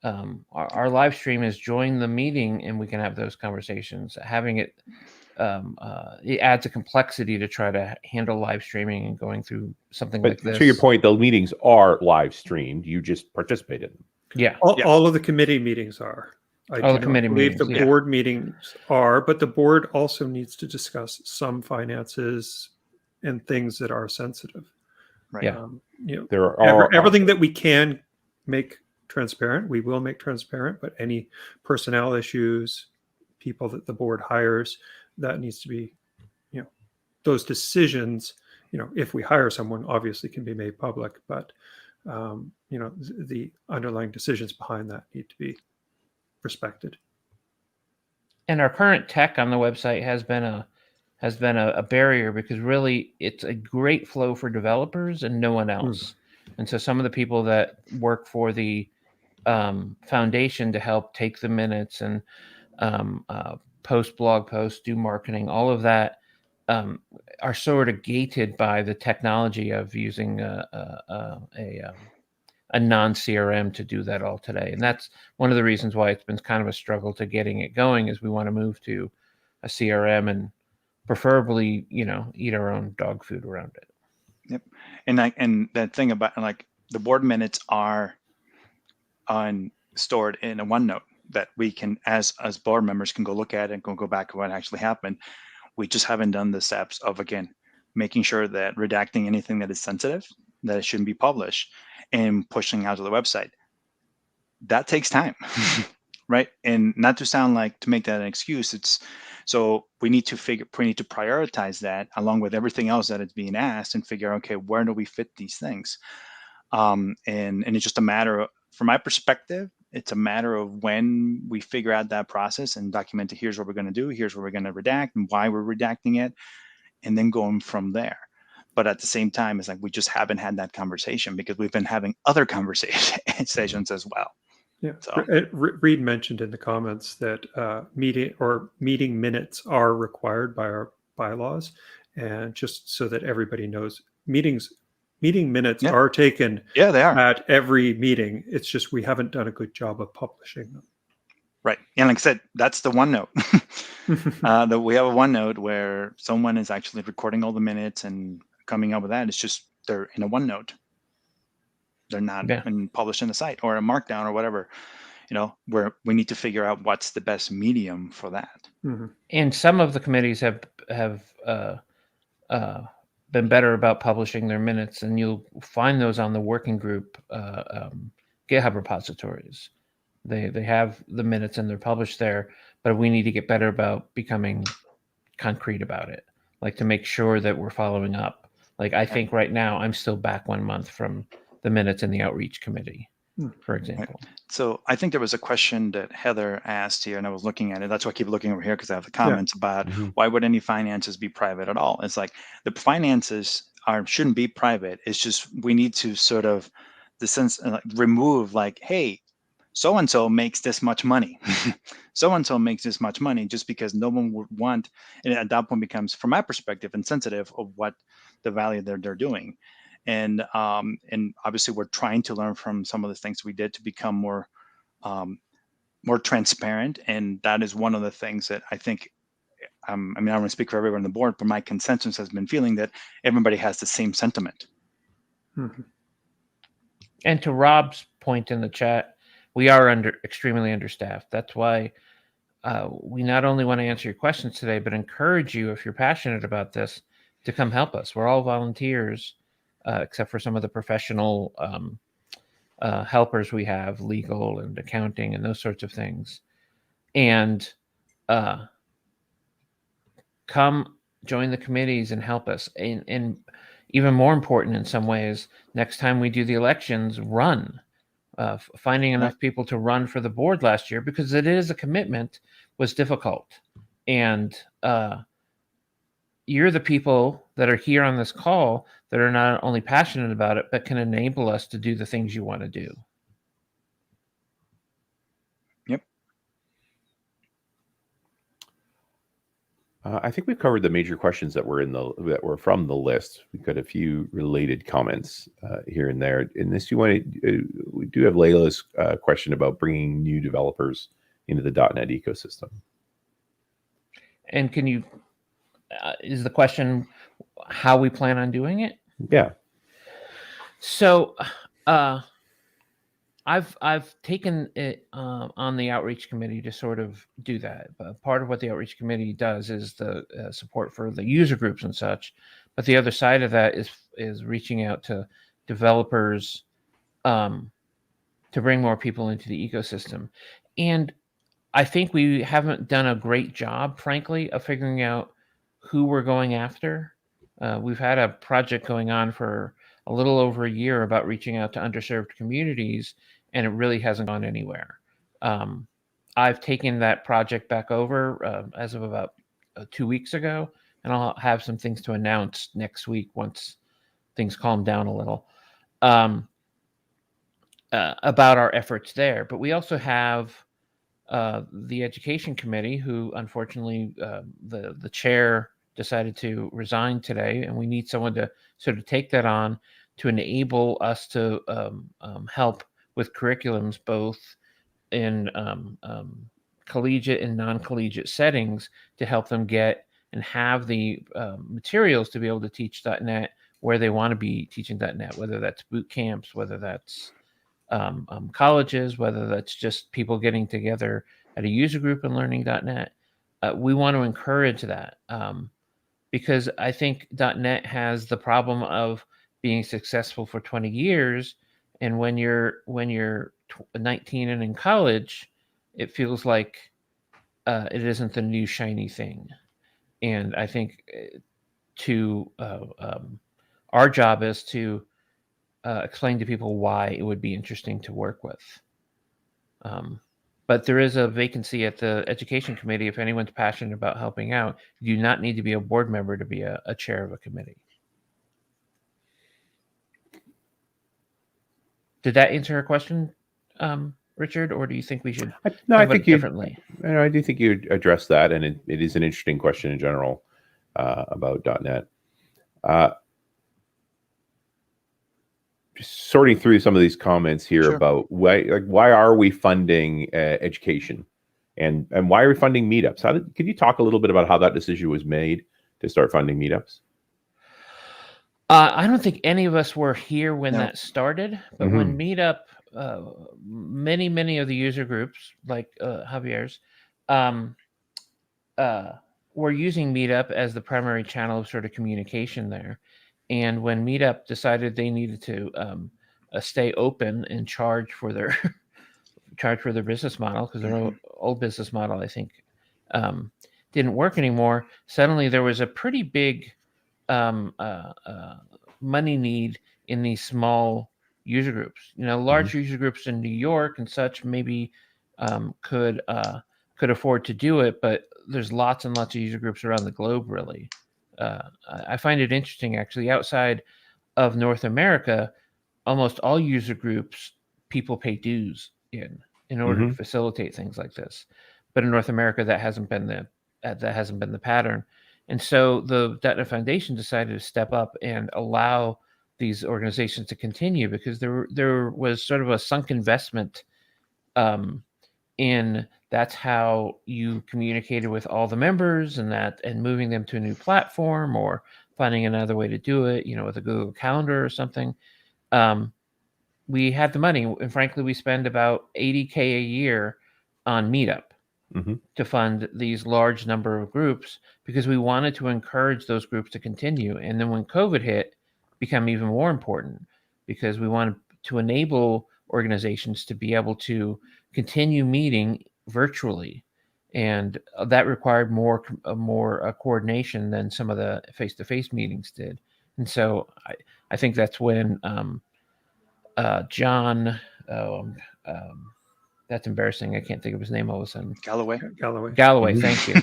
Our live stream is join the meeting and we can have those conversations. Having it adds a complexity to try to handle live streaming and going through something like this. To your point, the meetings are live streamed. You just participate in them. Yeah. All of the committee meetings are. I do not believe the board meetings are, but the board also needs to discuss some finances and things that are sensitive. Right. Yeah. There are everything that we can make transparent, we will make transparent, but any personnel issues, people that the board hires, that needs to be, those decisions, if we hire someone, obviously can be made public, but the underlying decisions behind that need to be respected. And our current tech on the website has been a barrier, because really it's a great flow for developers and no one else. And so some of the people that work for the foundation to help take the minutes and post blog posts, do marketing, all of that are sort of gated by the technology of using a a non-CRM to do that all today. And that's one of the reasons why it's been kind of a struggle to getting it going, is we want to move to a CRM and preferably, eat our own dog food around it. Yep. And that thing about, like, the board minutes are stored in a OneNote that we can, as board members, can go look at and go back to what actually happened. We just haven't done the steps of, again, making sure that redacting anything that is sensitive, that it shouldn't be published, and pushing out to the website. That takes time, right? And not to sound like to make that an excuse, so we need to prioritize that along with everything else that is being asked, and figure, okay, where do we fit these things? And it's just a matter of, from my perspective, it's a matter of when we figure out that process and document it. Here's what we're going to do. Here's what we're going to redact and why we're redacting it, and then going from there. But at the same time, it's like we just haven't had that conversation because we've been having other conversations as well. Yeah. So, Reed mentioned in the comments that meeting minutes are required by our bylaws, and just so that everybody knows, meeting minutes Yeah. are taken yeah, they are. at every meeting. It's just we haven't done a good job of publishing them. Right. And like I said, that's the OneNote. That we have a OneNote where someone is actually recording all the minutes and coming up with that. It's just they're in a OneNote. They're not published in the site or a Markdown or whatever, where we need to figure out what's the best medium for that. Mm-hmm. And some of the committees have been better about publishing their minutes, and you'll find those on the working group GitHub repositories. They have the minutes and they're published there, but we need to get better about becoming concrete about it, like to make sure that we're following up. Like, I think right now I'm still back 1 month from the minutes in the outreach committee, for example. Right. So I think there was a question that Heather asked here, and I was looking at it. That's why I keep looking over here, because I have the comments about why would any finances be private at all? It's like the finances shouldn't be private. It's just we need to sort of remove, like, hey, so-and-so makes this much money. So-and-so makes this much money, just because no one would want, and at that point becomes, from my perspective, insensitive of what the value they're doing. And obviously we're trying to learn from some of the things we did to become more transparent. And that is one of the things that I think, I don't want to speak for everyone on the board, but my consensus has been feeling that everybody has the same sentiment. Mm-hmm. And to Rob's point in the chat, we are extremely understaffed. That's why we not only want to answer your questions today, but encourage you, if you're passionate about this, to come help us. We're all volunteers, except for some of the professional helpers we have, legal and accounting and those sorts of things. And come join the committees and help us. And even more important in some ways, next time we do the elections, run. Finding enough people to run for the board last year, because it is a commitment, was difficult. And you're the people that are here on this call that are not only passionate about it, but can enable us to do the things you want to do. Yep. I think we've covered the major questions that were from the list. We've got a few related comments here and there. In this, we do have Layla's question about bringing new developers into the .NET ecosystem. And can you? Is the question how we plan on doing it? Yeah. So, I've taken it on the outreach committee to sort of do that. But part of what the outreach committee does is the support for the user groups and such. But the other side of that is reaching out to developers to bring more people into the ecosystem. And I think we haven't done a great job, frankly, of figuring out who we're going after. We've had a project going on for a little over a year about reaching out to underserved communities, and it really hasn't gone anywhere. I've taken that project back over as of about 2 weeks ago, and I'll have some things to announce next week once things calm down a little about our efforts there. But we also have the education committee, who unfortunately the chair decided to resign today, and we need someone to sort of take that on to enable us to help with curriculums both in collegiate and non-collegiate settings to help them get and have the materials to be able to teach .NET where they want to be teaching .NET, whether that's boot camps, whether that's colleges, whether that's just people getting together at a user group and learning .NET. We want to encourage that because I think .NET has the problem of being successful for 20 years, and when you're 19 and in college, it feels like it isn't the new shiny thing. And I think our job is to explain to people why it would be interesting to work with. But there is a vacancy at the education committee. If anyone's passionate about helping out, you do not need to be a board member to be a chair of a committee. Did that answer your question, Richard, or do you think we should I think differently? I do think you addressed that, and it is an interesting question in general about .NET. Just sorting through some of these comments here Sure. about why are we funding education, and why are we funding meetups? Could you talk a little bit about how that decision was made to start funding meetups? I don't think any of us were here when No. that started, but when Meetup, many of the user groups, like Javier's, were using Meetup as the primary channel of sort of communication there. And when Meetup decided they needed to stay open and charge for their business model, because their old business model, I think, didn't work anymore, suddenly there was a pretty big money need in these small user groups. Large user groups in New York and such maybe could afford to do it, but there's lots and lots of user groups around the globe, really. I find it interesting, actually, outside of North America, almost all user groups, people pay dues in order to facilitate things like this. But in North America, that hasn't been the pattern. And so the .NET Foundation decided to step up and allow these organizations to continue, because there was sort of a sunk investment in that's how you communicated with all the members, and moving them to a new platform or finding another way to do it, with a Google Calendar or something. We had the money, and frankly, we spend about $80K a year on Meetup to fund these large number of groups, because we wanted to encourage those groups to continue. And then when COVID hit, became even more important, because we wanted to enable organizations to be able to continue meeting virtually, and that required more coordination than some of the face-to-face meetings did. And so I think that's when John, that's embarrassing, I can't think of his name all of a sudden. Galloway, thank you.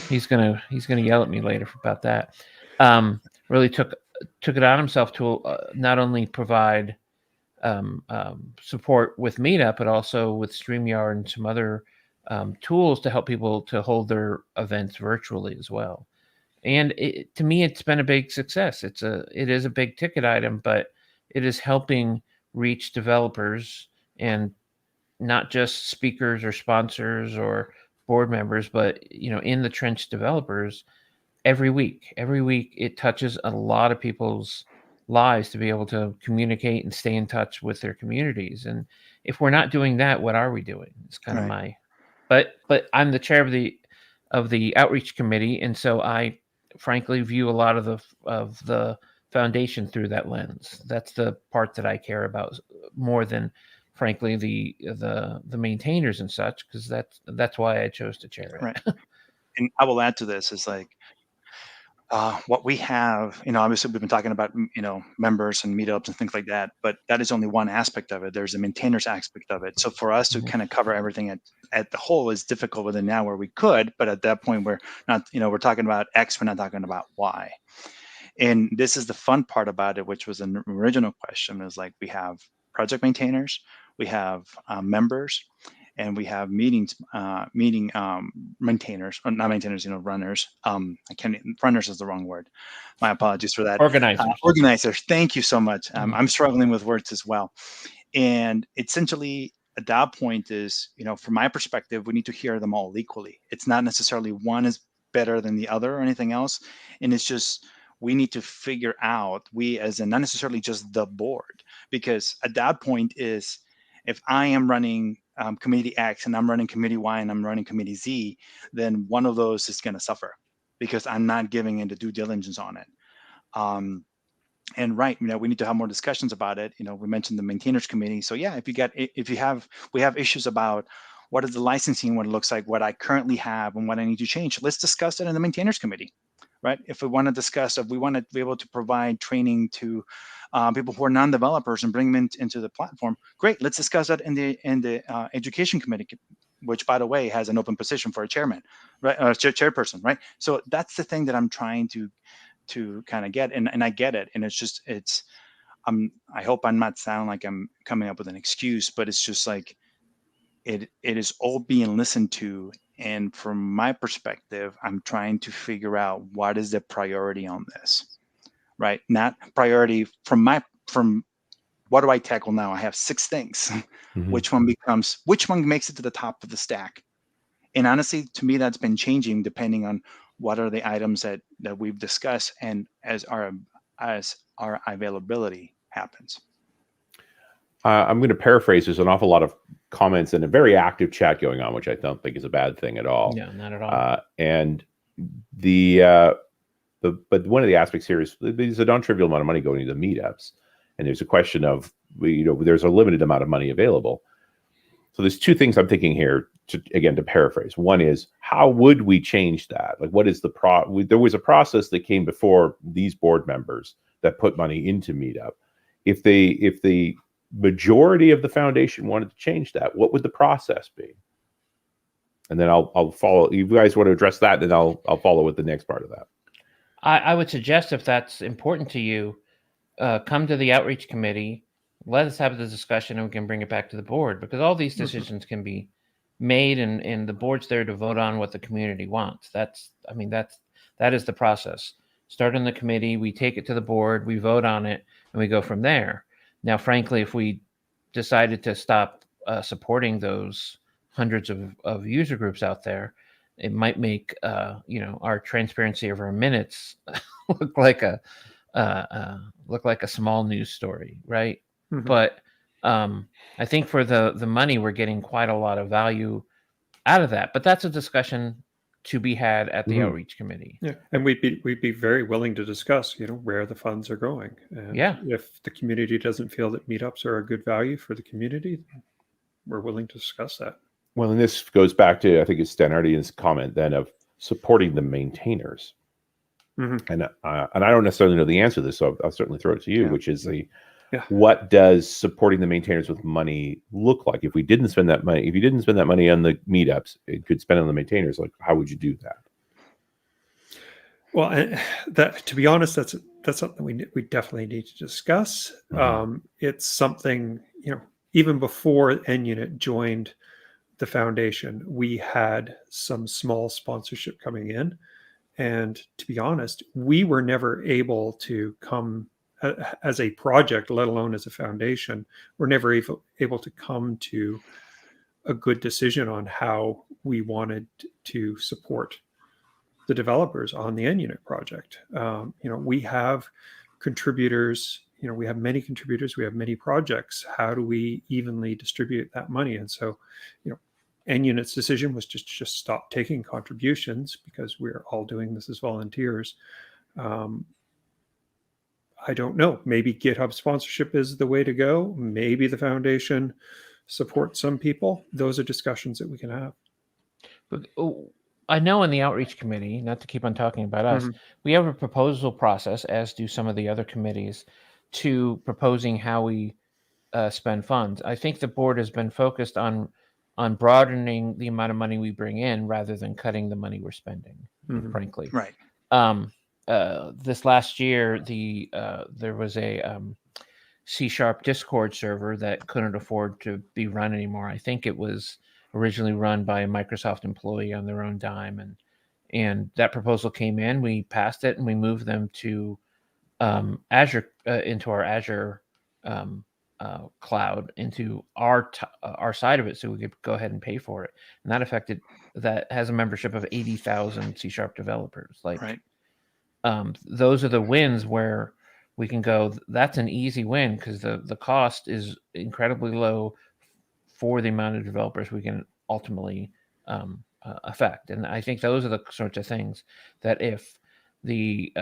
He's gonna yell at me later about that. Really took it on himself to not only provide support with Meetup, but also with StreamYard and some other tools to help people to hold their events virtually as well. And to me, it's been a big success. It is a big ticket item, but it is helping reach developers, and not just speakers or sponsors or board members, but in the trench developers. Every week it touches a lot of people's lives to be able to communicate and stay in touch with their communities. And if we're not doing that, what are we doing? It's kind of but I'm the chair of the outreach committee, and so I frankly view a lot of the foundation through that lens. That's the part that I care about more than, frankly, the maintainers and such, because that's why I chose to chair it. Right. And I will add to this is what we have, obviously we've been talking about, members and meetups and things like that, but that is only one aspect of it. There's a maintainers aspect of it. So for us to kind of cover everything at the whole is difficult within now, where we could, but at that point we're not, we're talking about X, we're not talking about Y. And this is the fun part about it, which was an original question, is we have project maintainers, we have members, and we have meeting maintainers, or not maintainers, runners. Runners is the wrong word. My apologies for that. Organizers. Thank you so much. I'm struggling with words as well. And essentially, at that point is, from my perspective, we need to hear them all equally. It's not necessarily one is better than the other or anything else. And it's just, we need to figure out, we as in not necessarily just the board, because at that point is, if I am running committee X and I'm running committee Y and I'm running committee Z, then one of those is going to suffer because I'm not giving in the due diligence on it. And right, we need to have more discussions about it. We mentioned the maintainers committee. So yeah, we have issues about what is the licensing, what it looks like, what I currently have, and what I need to change. Let's discuss it in the maintainers committee, right? If we want to be able to provide training to people who are non-developers and bring them into the platform, great. Let's discuss that in the education committee, which, by the way, has an open position for a chairman, right? Chairperson, right? So that's the thing that I'm trying to kind of get, and I get it, and I hope I'm not sound like I'm coming up with an excuse, but it's just like it is all being listened to, and from my perspective, I'm trying to figure out what is the priority on this, right? Not priority from what do I tackle now? I have 6 things. Mm-hmm. Which one makes it to the top of the stack? And honestly, to me, that's been changing depending on what are the items that we've discussed and as our availability happens. I'm going to paraphrase. There's an awful lot of comments and a very active chat going on, which I don't think is a bad thing at all. No, not at all. And but one of the aspects here is there's a non-trivial amount of money going into meetups, and there's a question of there's a limited amount of money available. So there's 2 things I'm thinking here. To paraphrase, one is, how would we change that? Like, what is there was a process that came before these board members that put money into Meetup. If the majority of the foundation wanted to change that, what would the process be? And then I'll follow. You guys want to address that, then I'll follow with the next part of that. I would suggest, if that's important to you, come to the outreach committee. Let us have the discussion, and we can bring it back to the board, because all these decisions can be made, and the board's there to vote on what the community wants. That is the process. Start in the committee, we take it to the board, we vote on it, and we go from there. Now, frankly, if we decided to stop supporting those hundreds of user groups out there, it might make our transparency of our minutes look like a small news story, right? Mm-hmm. But I think for the money, we're getting quite a lot of value out of that. But that's a discussion to be had at the outreach committee. Yeah, and we'd be very willing to discuss, where the funds are going. And if the community doesn't feel that meetups are a good value for the community, we're willing to discuss that. Well, and this goes back to, I think it's Stenardian's comment then of supporting the maintainers. Mm-hmm. And I don't necessarily know the answer to this, so I'll certainly throw it to you, which is what does supporting the maintainers with money look like? If you didn't spend that money on the meetups, it could spend on the maintainers. Like, how would you do that? Well, that, to be honest, that's something we definitely need to discuss. Mm-hmm. It's something, even before NUnit joined the foundation, we had some small sponsorship coming in. And to be honest, we were never able to come as a project, let alone as a foundation. We're never able to come to a good decision on how we wanted to support the developers on the NUnit project. We have contributors, we have many contributors, we have many projects. How do we evenly distribute that money? And so, NUnit's decision was just stop taking contributions because we're all doing this as volunteers. I don't know. Maybe GitHub sponsorship is the way to go. Maybe the foundation supports some people. Those are discussions that we can have. But I know in the outreach committee, not to keep on talking about us, we have a proposal process, as do some of the other committees, to proposing how we spend funds. I think the board has been focused on broadening the amount of money we bring in rather than cutting the money we're spending, frankly. Right. This last year, there was a C# Discord server that couldn't afford to be run anymore. I think it was originally run by a Microsoft employee on their own dime, and that proposal came in. We passed it, and we moved them to Azure, into our Azure cloud, into our side of it, so we could go ahead and pay for it. And that has a membership of 80,000 C# developers. Like, Right. those are the wins where we can go, that's an easy win, because the cost is incredibly low for the amount of developers we can ultimately affect. And I think those are the sorts of things that if the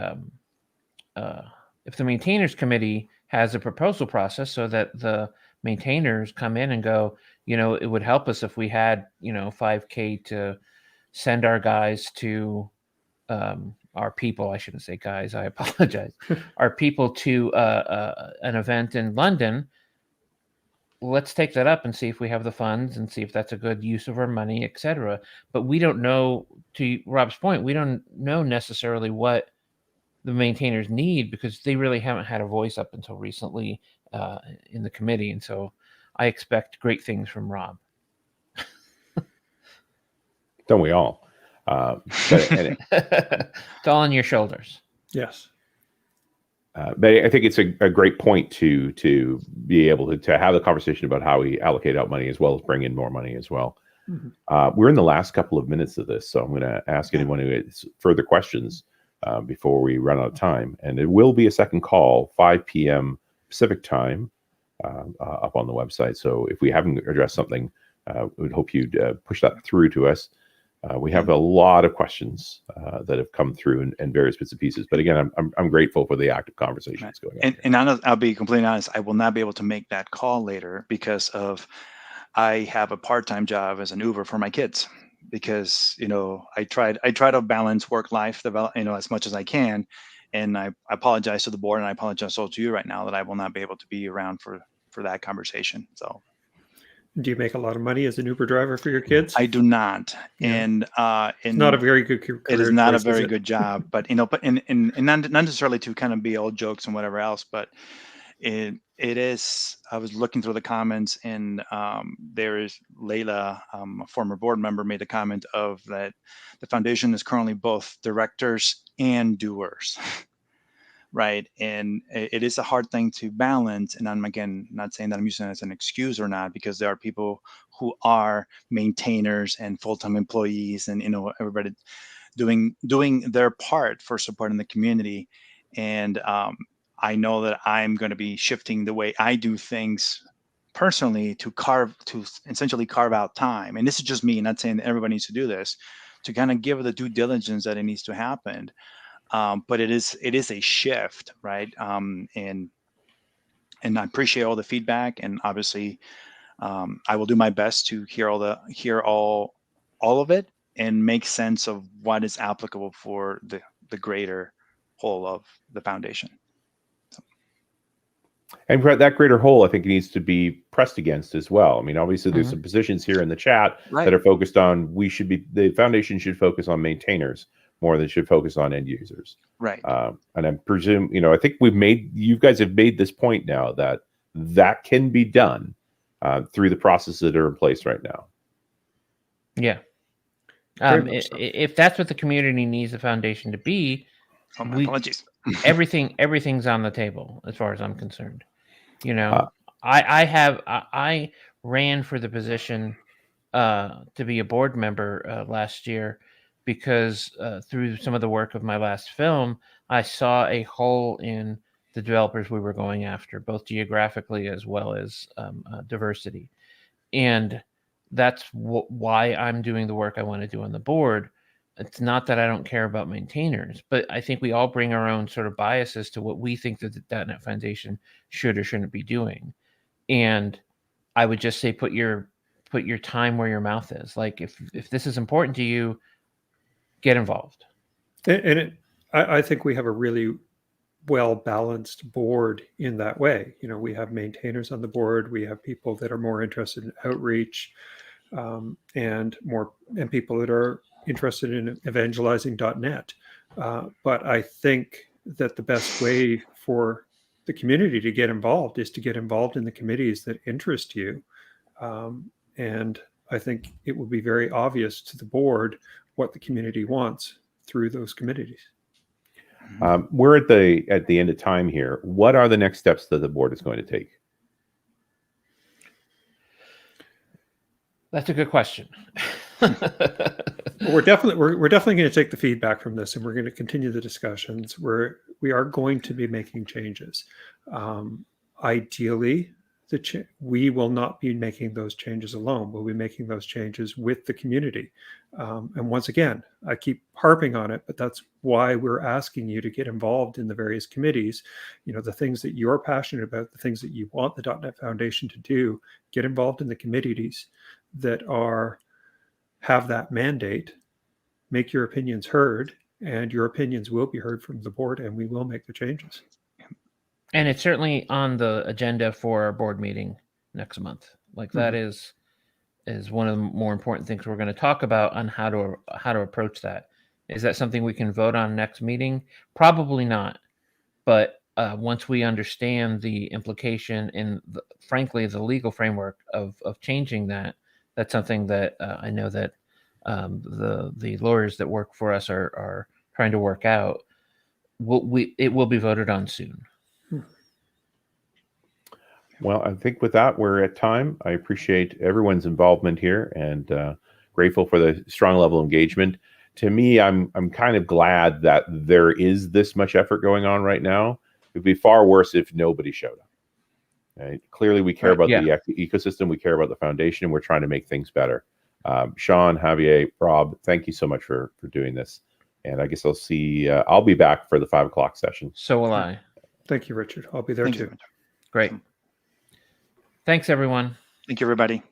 maintainers committee has a proposal process, so that the maintainers come in and go, it would help us if we had, $5,000 to send our guys to our people, I shouldn't say guys, I apologize, our people to an event in London. Let's take that up and see if we have the funds and see if that's a good use of our money, etc. But we don't know, to Rob's point, we don't know necessarily what the maintainers need, because they really haven't had a voice up until recently in the committee. And so I expect great things from Rob. Don't we all? It's all on your shoulders. Yes. But I think it's a great point to be able to have the conversation about how we allocate out money, as well as bring in more money as well. Mm-hmm. We're in the last couple of minutes of this, so I'm going to ask anyone who has further questions before we run out of time. And it will be a second call, 5 p.m. Pacific time, up on the website. So if we haven't addressed something, we'd hope you'd push that through to us. We have a lot of questions that have come through and various bits and pieces. But again, I'm grateful for the active conversations going on. And I'll be completely honest, I will not be able to make that call later because I have a part-time job as an Uber for my kids. Because I try to balance work-life development, as much as I can, and I apologize to the board, and I apologize also to you right now that I will not be able to be around for that conversation. So, do you make a lot of money as an Uber driver for your kids? I do not, and it's not a very good career. It is not a very good job, but but not necessarily to kind of be all jokes and whatever else, but it is. I was looking through the comments, and there is Layla, a former board member, made a comment of that the foundation is currently both directors and doers, right? And it is a hard thing to balance. And I'm, again, not saying that I'm using it as an excuse or not, because there are people who are maintainers and full-time employees, and everybody doing their part for supporting the community. And I know that I'm going to be shifting the way I do things personally to essentially carve out time. And this is just me, not saying that everybody needs to do this, to kind of give the due diligence that it needs to happen. But it is a shift, right? And I appreciate all the feedback, and obviously I will do my best to hear all of it and make sense of what is applicable for the greater whole of the foundation. And that greater whole, I think, needs to be pressed against as well. I mean, obviously, there's some positions here in the chat that are focused on the foundation should focus on maintainers more than should focus on end users. Right. And I presume, I think you guys have made this point now that can be done through the processes that are in place right now. Yeah. If that's what the community needs the foundation to be, apologies. everything's on the table as far as I'm concerned. I ran for the position to be a board member last year because through some of the work of my last film, I saw a hole in the developers we were going after, both geographically as well as diversity. And that's why I'm doing the work I want to do on the board. It's not that I don't care about maintainers, but I think we all bring our own sort of biases to what we think that the .NET Foundation should or shouldn't be doing. And I would just say put your time where your mouth is. Like if this is important to you, get involved. And I think we have a really well-balanced board in that way. We have maintainers on the board. We have people that are more interested in outreach, and people that are interested in evangelizing .NET. But I think that the best way for the community to get involved is to get involved in the committees that interest you. And I think it will be very obvious to the board what the community wants through those committees. We're at the end of time here. What are the next steps that the board is going to take? That's a good question. We're definitely going to take the feedback from this, and we're going to continue the discussions. We are going to be making changes. Ideally, we will not be making those changes alone. We'll be making those changes with the community. And once again, I keep harping on it, but that's why we're asking you to get involved in the various committees. You know, the things that you're passionate about, the things that you want the .NET Foundation to do, get involved in the committees that have that mandate, make your opinions heard, and your opinions will be heard from the board, and we will make the changes. And it's certainly on the agenda for our board meeting next month. Like that is one of the more important things we're going to talk about on how to approach that. Is that something we can vote on next meeting? Probably not. But once we understand the implication and frankly the legal framework of changing that, that's something that I know that the lawyers that work for us are trying to work out. It will be voted on soon. Well, I think with that, we're at time. I appreciate everyone's involvement here and grateful for the strong level of engagement. To me, I'm kind of glad that there is this much effort going on right now. It would be far worse if nobody showed up. Right? Clearly, we care about the ecosystem. We care about the foundation. And we're trying to make things better. Sean, Javier, Rob, thank you so much for doing this. And I guess I'll be back for the 5 o'clock session. So will I. Thank you, Richard. I'll be there too. Great. Thanks, everyone. Thank you, everybody.